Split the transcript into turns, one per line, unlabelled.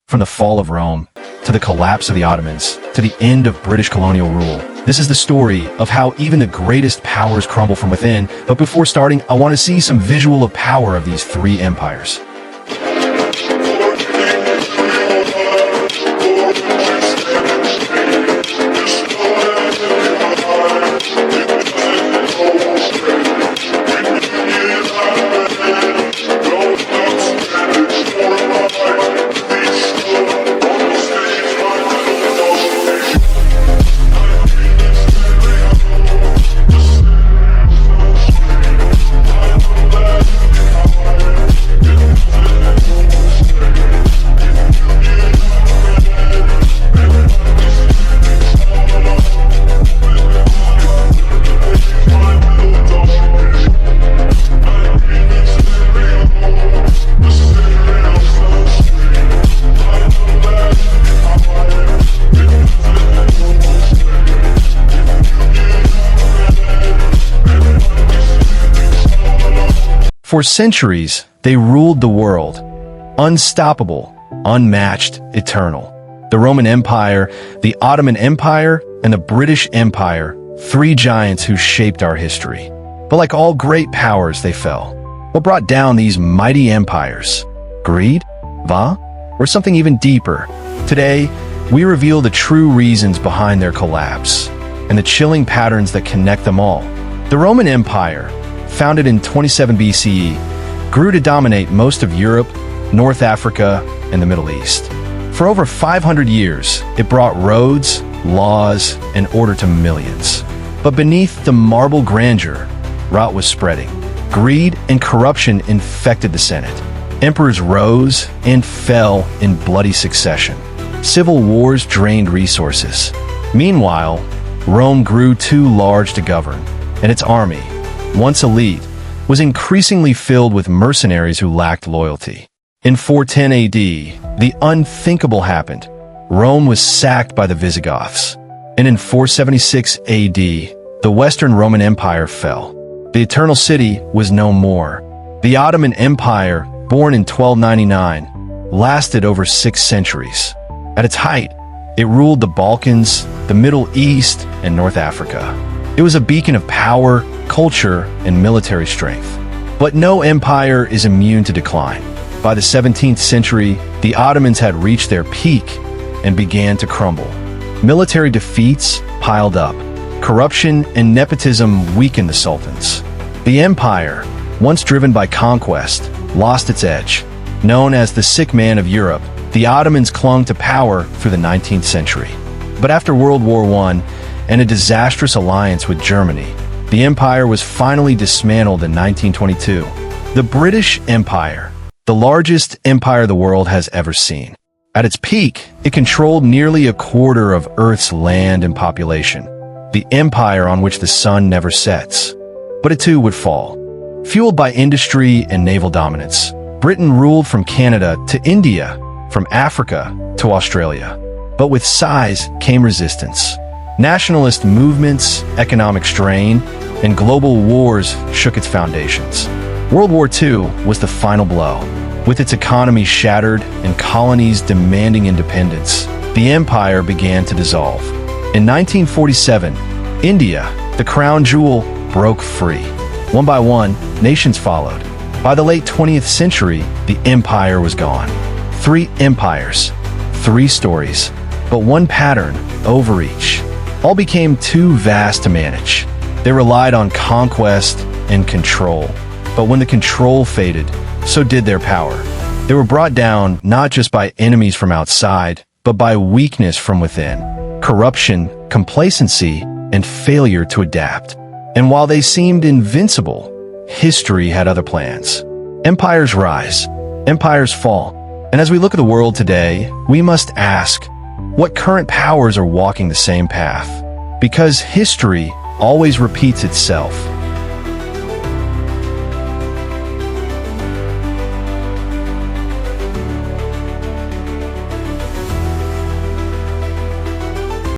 From the fall of Rome, to the collapse of the Ottomans, to the end of British colonial rule. This is the story of how even the greatest powers crumble from within. But before starting, I want to see some visual of power of these three empires. For centuries, they ruled the world. Unstoppable, unmatched, eternal. The Roman Empire, the Ottoman Empire, and the British Empire, three giants who shaped our history. But like all great powers, they fell. What brought down these mighty empires? Greed? Va? Or something even deeper? Today, we reveal the true reasons behind their collapse and the chilling patterns that connect them all. The Roman Empire, founded in 27 BCE, grew to dominate most of Europe, North Africa, and the Middle East. For over 500 years, it brought roads, laws, and order to millions. But beneath the marble grandeur, rot was spreading. Greed and corruption infected the Senate. Emperors rose and fell in bloody succession. Civil wars drained resources. Meanwhile, Rome grew too large to govern, and its army, once elite, was increasingly filled with mercenaries who lacked loyalty. In 410 AD, the unthinkable happened. Rome was sacked by the Visigoths. And in 476 AD, the Western Roman Empire fell. The Eternal City was no more. The Ottoman Empire, born in 1299, lasted over 6 centuries. At its height, it ruled the Balkans, the Middle East, and North Africa. It was a beacon of power, culture, and military strength. But no empire is immune to decline. By the 17th century, the Ottomans had reached their peak and began to crumble. Military defeats piled up. Corruption and nepotism weakened the sultans. The empire, once driven by conquest, lost its edge. Known as the sick man of Europe, the Ottomans clung to power through the 19th century. But after World War I and a disastrous alliance with Germany, the empire was finally dismantled in 1922. The British Empire, the largest empire the world has ever seen. At its peak, it controlled nearly a quarter of Earth's land and population, the empire on which the sun never sets. But it too would fall. Fueled by industry and naval dominance, Britain ruled from Canada to India, from Africa to Australia. But with size came resistance. Nationalist movements, economic strain, and global wars shook its foundations. World War II was the final blow. With its economy shattered and colonies demanding independence, the empire began to dissolve. In 1947, India, the crown jewel, broke free. One by one, nations followed. By the late 20th century, the empire was gone. 3 empires, 3 stories, but one pattern: overreach. All became too vast to manage. They relied on conquest and control. But when the control faded, so did their power. They were brought down not just by enemies from outside, but by weakness from within. Corruption, complacency, and failure to adapt. And while they seemed invincible, history had other plans. Empires rise, empires fall. And as we look at the world today, we must ask, what current powers are walking the same path? Because history always repeats itself.